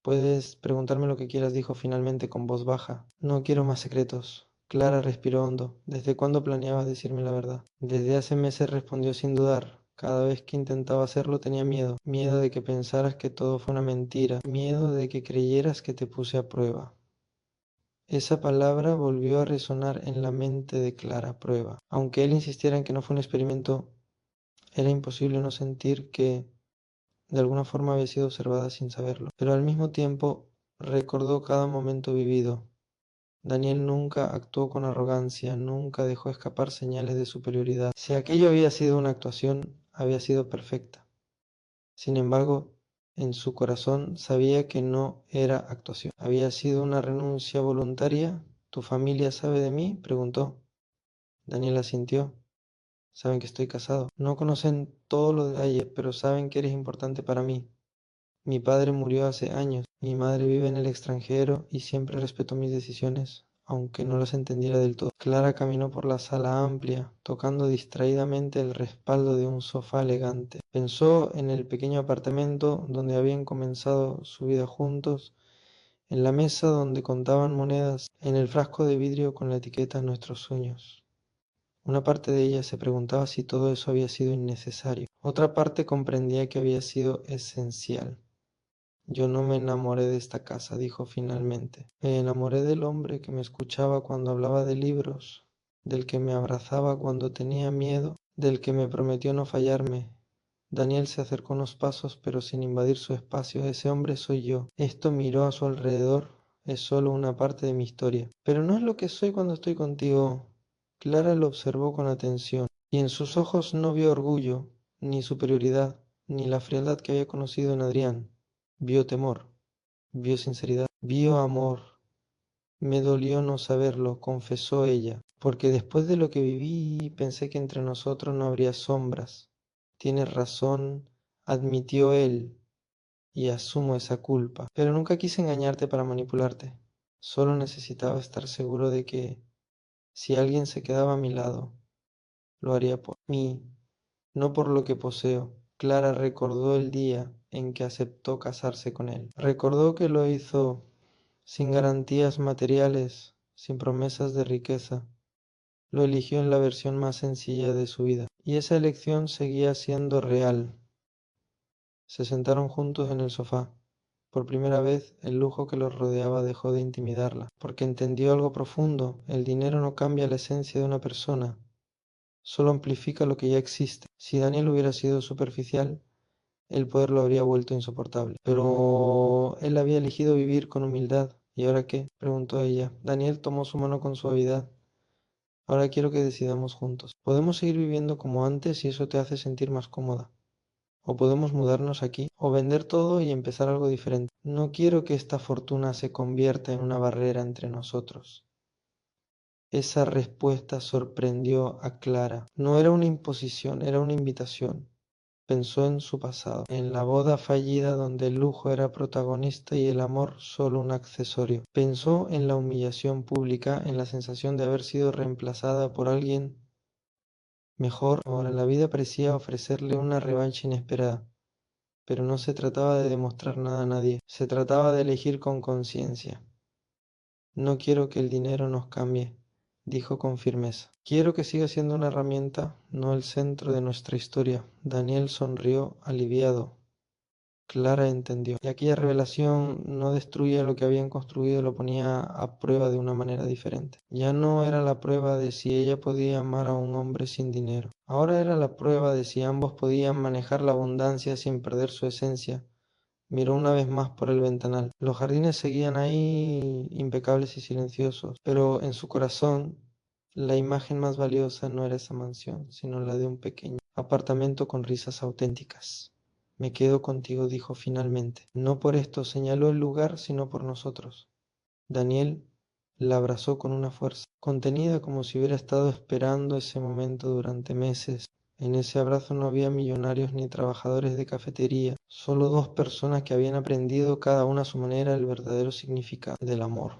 Puedes preguntarme lo que quieras, dijo finalmente con voz baja. No quiero más secretos. Clara respiró hondo. ¿Desde cuándo planeabas decirme la verdad? Desde hace meses, respondió sin dudar. Cada vez que intentaba hacerlo tenía miedo. Miedo de que pensaras que todo fue una mentira. Miedo de que creyeras que te puse a prueba. Esa palabra volvió a resonar en la mente de Clara: prueba. Aunque él insistiera en que no fue un experimento, era imposible no sentir que de alguna forma había sido observada sin saberlo. Pero al mismo tiempo recordó cada momento vivido. Daniel nunca actuó con arrogancia, nunca dejó escapar señales de superioridad. Si aquello había sido una actuación, había sido perfecta. Sin embargo, en su corazón sabía que no era actuación. ¿Había sido una renuncia voluntaria? ¿Tu familia sabe de mí?, preguntó. Daniel asintió. Saben que estoy casado. No conocen todos los detalles, pero saben que eres importante para mí. Mi padre murió hace años, mi madre vive en el extranjero y siempre respetó mis decisiones, aunque no las entendiera del todo. Clara caminó por la sala amplia, tocando distraídamente el respaldo de un sofá elegante. Pensó en el pequeño apartamento donde habían comenzado su vida juntos, en la mesa donde contaban monedas, en el frasco de vidrio con la etiqueta Nuestros sueños. Una parte de ella se preguntaba si todo eso había sido innecesario. Otra parte comprendía que había sido esencial. Yo no me enamoré de esta casa, dijo finalmente. Me enamoré del hombre que me escuchaba cuando hablaba de libros, del que me abrazaba cuando tenía miedo, del que me prometió no fallarme. Daniel se acercó unos pasos, pero sin invadir su espacio. Ese hombre soy yo. Esto miró a su alrededor. Es solo una parte de mi historia. Pero no es lo que soy cuando estoy contigo. Clara lo observó con atención, y en sus ojos no vio orgullo, ni superioridad, ni la frialdad que había conocido en Adrián. Vio temor, vio sinceridad, vio amor. Me dolió no saberlo, confesó ella, porque después de lo que viví pensé que entre nosotros no habría sombras. Tienes razón, admitió él, y asumo esa culpa. Pero nunca quise engañarte para manipularte. Solo necesitaba estar seguro de que, si alguien se quedaba a mi lado, lo haría por mí, no por lo que poseo. Clara recordó el día en que aceptó casarse con él. Recordó que lo hizo sin garantías materiales, sin promesas de riqueza. Lo eligió en la versión más sencilla de su vida, y esa elección seguía siendo real. Se sentaron juntos en el sofá. Por primera vez, el lujo que los rodeaba dejó de intimidarla, porque entendió algo profundo: el dinero no cambia la esencia de una persona, solo amplifica lo que ya existe. Si Daniel hubiera sido superficial, el poder lo habría vuelto insoportable. Pero él había elegido vivir con humildad. ¿Y ahora qué?, preguntó ella. Daniel tomó su mano con suavidad. Ahora quiero que decidamos juntos. Podemos seguir viviendo como antes si eso te hace sentir más cómoda. O podemos mudarnos aquí, o vender todo y empezar algo diferente. No quiero que esta fortuna se convierta en una barrera entre nosotros. Esa respuesta sorprendió a Clara. No era una imposición, era una invitación. Pensó en su pasado, en la boda fallida donde el lujo era protagonista y el amor solo un accesorio. Pensó en la humillación pública, en la sensación de haber sido reemplazada por alguien mejor. Ahora la vida parecía ofrecerle una revancha inesperada, pero no se trataba de demostrar nada a nadie, se trataba de elegir con conciencia. No quiero que el dinero nos cambie, dijo con firmeza. Quiero que siga siendo una herramienta, no el centro de nuestra historia. Daniel sonrió aliviado. Clara entendió, y aquella revelación no destruía lo que habían construido, lo ponía a prueba de una manera diferente. Ya no era la prueba de si ella podía amar a un hombre sin dinero. Ahora era la prueba de si ambos podían manejar la abundancia sin perder su esencia. Miró una vez más por el ventanal. Los jardines seguían ahí impecables y silenciosos, pero en su corazón la imagen más valiosa no era esa mansión, sino la de un pequeño apartamento con risas auténticas. Me quedo contigo, dijo finalmente. No por esto señaló el lugar, sino por nosotros. Daniel la abrazó con una fuerza, contenida como si hubiera estado esperando ese momento durante meses. En ese abrazo no había millonarios ni trabajadores de cafetería, solo dos personas que habían aprendido cada una a su manera el verdadero significado del amor.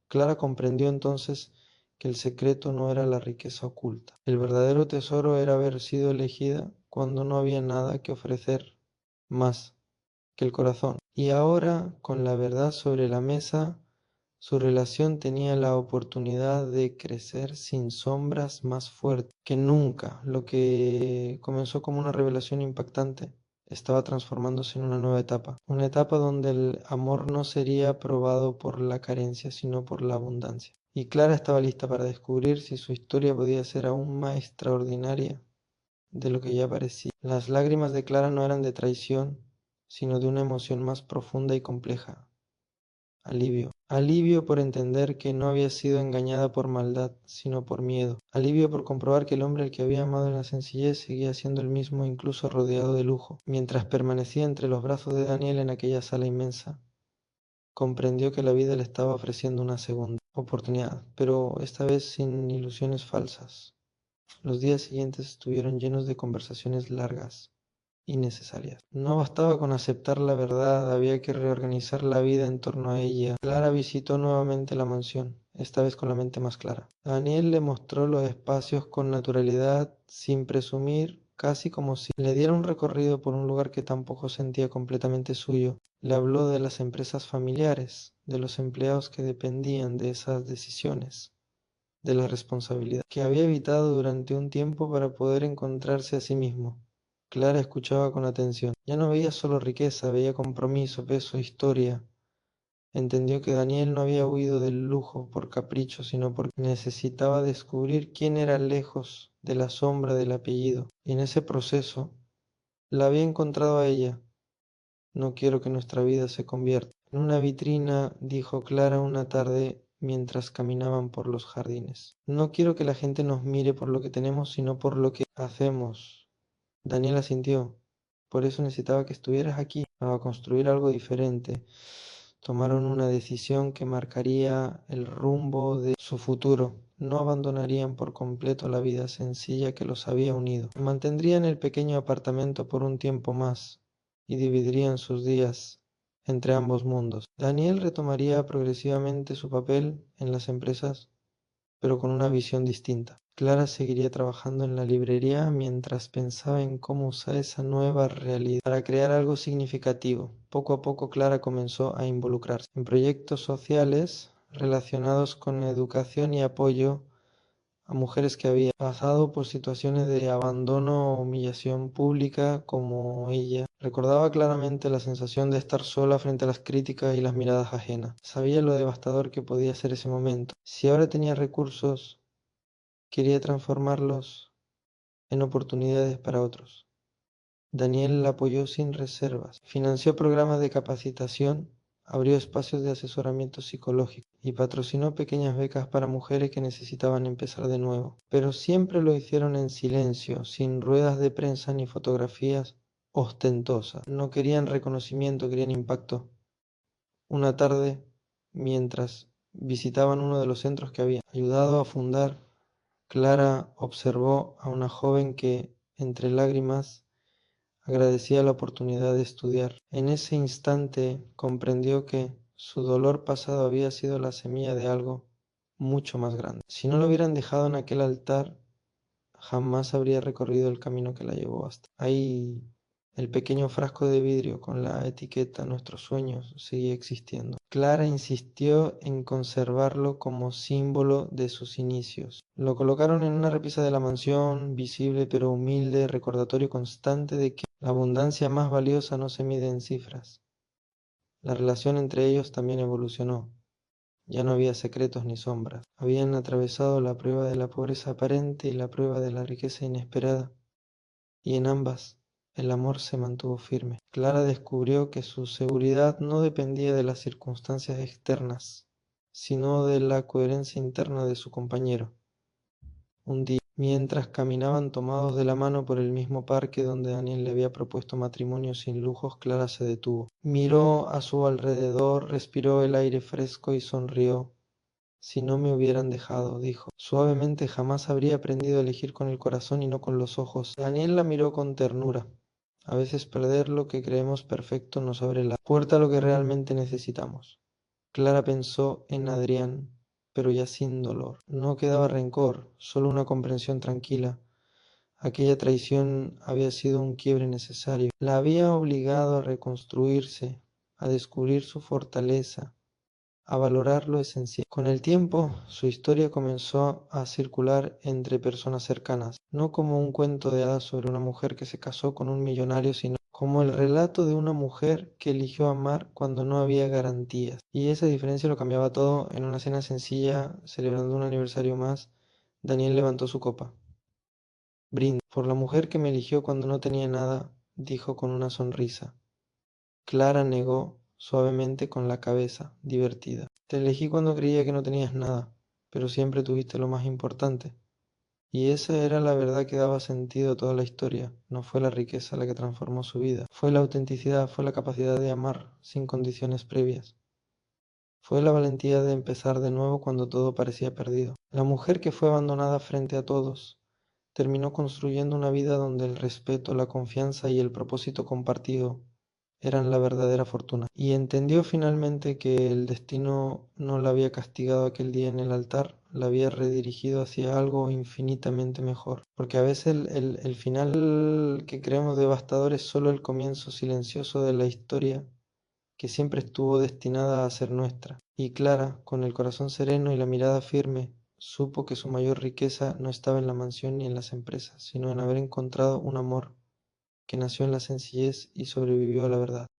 Clara comprendió entonces que el secreto no era la riqueza oculta. El verdadero tesoro era haber sido elegida cuando no había nada que ofrecer más que el corazón. Y ahora, con la verdad sobre la mesa, su relación tenía la oportunidad de crecer sin sombras, más fuerte que nunca. Lo que comenzó como una revelación impactante estaba transformándose en una etapa donde el amor no sería probado por la carencia, sino por la abundancia. Y Clara estaba lista para descubrir si su historia podía ser aún más extraordinaria de lo que ya parecía. Las lágrimas de Clara no eran de traición, sino de una emoción más profunda y compleja. Alivio. Alivio por entender que no había sido engañada por maldad, sino por miedo. Alivio por comprobar que el hombre al que había amado en la sencillez seguía siendo el mismo, incluso rodeado de lujo. Mientras permanecía entre los brazos de Daniel en aquella sala inmensa, comprendió que la vida le estaba ofreciendo una segunda oportunidad, pero esta vez sin ilusiones falsas. Los días siguientes estuvieron llenos de conversaciones largas y necesarias. No bastaba con aceptar la verdad, había que reorganizar la vida en torno a ella. Clara visitó nuevamente la mansión, esta vez con la mente más clara. Daniel le mostró los espacios con naturalidad, sin presumir, casi como si le diera un recorrido por un lugar que tampoco sentía completamente suyo. Le habló de las empresas familiares, de los empleados que dependían de esas decisiones, de la responsabilidad que había evitado durante un tiempo para poder encontrarse a sí mismo. Clara escuchaba con atención. Ya no veía solo riqueza, veía compromiso, peso, historia. Entendió que Daniel no había huido del lujo por capricho, sino porque necesitaba descubrir quién era lejos de la sombra del apellido. Y en ese proceso la había encontrado a ella. No quiero que nuestra vida se convierta en una vitrina, dijo Clara una tarde mientras caminaban por los jardines. No quiero que la gente nos mire por lo que tenemos, sino por lo que hacemos. Daniel asintió. Por eso necesitaba que estuvieras aquí, para construir algo diferente. Tomaron una decisión que marcaría el rumbo de su futuro. No abandonarían por completo la vida sencilla que los había unido. Mantendrían el pequeño apartamento por un tiempo más y dividirían sus días entre ambos mundos. Daniel retomaría progresivamente su papel en las empresas, pero con una visión distinta. Clara seguiría trabajando en la librería mientras pensaba en cómo usar esa nueva realidad para crear algo significativo. Poco a poco Clara comenzó a involucrarse en proyectos sociales relacionados con educación y apoyo a mujeres que habían pasado por situaciones de abandono o humillación pública como ella. Recordaba claramente la sensación de estar sola frente a las críticas y las miradas ajenas. Sabía lo devastador que podía ser ese momento. Si ahora tenía recursos, quería transformarlos en oportunidades para otros. Daniel la apoyó sin reservas, financió programas de capacitación, abrió espacios de asesoramiento psicológico y patrocinó pequeñas becas para mujeres que necesitaban empezar de nuevo. Pero siempre lo hicieron en silencio, sin ruedas de prensa ni fotografías ostentosa. No querían reconocimiento, querían impacto. Una tarde, mientras visitaban uno de los centros que había ayudado a fundar, Clara observó a una joven que, entre lágrimas, agradecía la oportunidad de estudiar. En ese instante comprendió que su dolor pasado había sido la semilla de algo mucho más grande. Si no lo hubieran dejado en aquel altar, jamás habría recorrido el camino que la llevó hasta ahí. El pequeño frasco de vidrio con la etiqueta "Nuestros sueños" seguía existiendo. Clara insistió en conservarlo como símbolo de sus inicios. Lo colocaron en una repisa de la mansión, visible pero humilde, recordatorio constante de que la abundancia más valiosa no se mide en cifras. La relación entre ellos también evolucionó. Ya no había secretos ni sombras. Habían atravesado la prueba de la pobreza aparente y la prueba de la riqueza inesperada, y en ambas el amor se mantuvo firme. Clara descubrió que su seguridad no dependía de las circunstancias externas, sino de la coherencia interna de su compañero. Un día, mientras caminaban tomados de la mano por el mismo parque donde Daniel le había propuesto matrimonio sin lujos, Clara se detuvo. Miró a su alrededor, respiró el aire fresco y sonrió. Si no me hubieran dejado, dijo. Suavemente, jamás habría aprendido a elegir con el corazón y no con los ojos. Daniel la miró con ternura. A veces perder lo que creemos perfecto nos abre la puerta a lo que realmente necesitamos. Clara pensó en Adrián, pero ya sin dolor. No quedaba rencor, solo una comprensión tranquila. Aquella traición había sido un quiebre necesario. La había obligado a reconstruirse, a descubrir su fortaleza, a valorar lo esencial. Con el tiempo, su historia comenzó a circular entre personas cercanas, no como un cuento de hadas sobre una mujer que se casó con un millonario, sino como el relato de una mujer que eligió amar cuando no había garantías. Y esa diferencia lo cambiaba todo. En una cena sencilla, celebrando un aniversario más, Daniel levantó su copa. Brindis por la mujer que me eligió cuando no tenía nada, dijo con una sonrisa. Clara negó suavemente con la cabeza, divertida. Te elegí cuando creía que no tenías nada, pero siempre tuviste lo más importante. Y esa era la verdad que daba sentido a toda la historia. No fue la riqueza la que transformó su vida. Fue la autenticidad, fue la capacidad de amar sin condiciones previas. Fue la valentía de empezar de nuevo cuando todo parecía perdido. La mujer que fue abandonada frente a todos terminó construyendo una vida donde el respeto, la confianza y el propósito compartido eran la verdadera fortuna. Y entendió finalmente que el destino no la había castigado aquel día en el altar, la había redirigido hacia algo infinitamente mejor. Porque a veces el final que creemos devastador es solo el comienzo silencioso de la historia que siempre estuvo destinada a ser nuestra. Y Clara, con el corazón sereno y la mirada firme, supo que su mayor riqueza no estaba en la mansión ni en las empresas, sino en haber encontrado un amor que nació en la sencillez y sobrevivió a la verdad.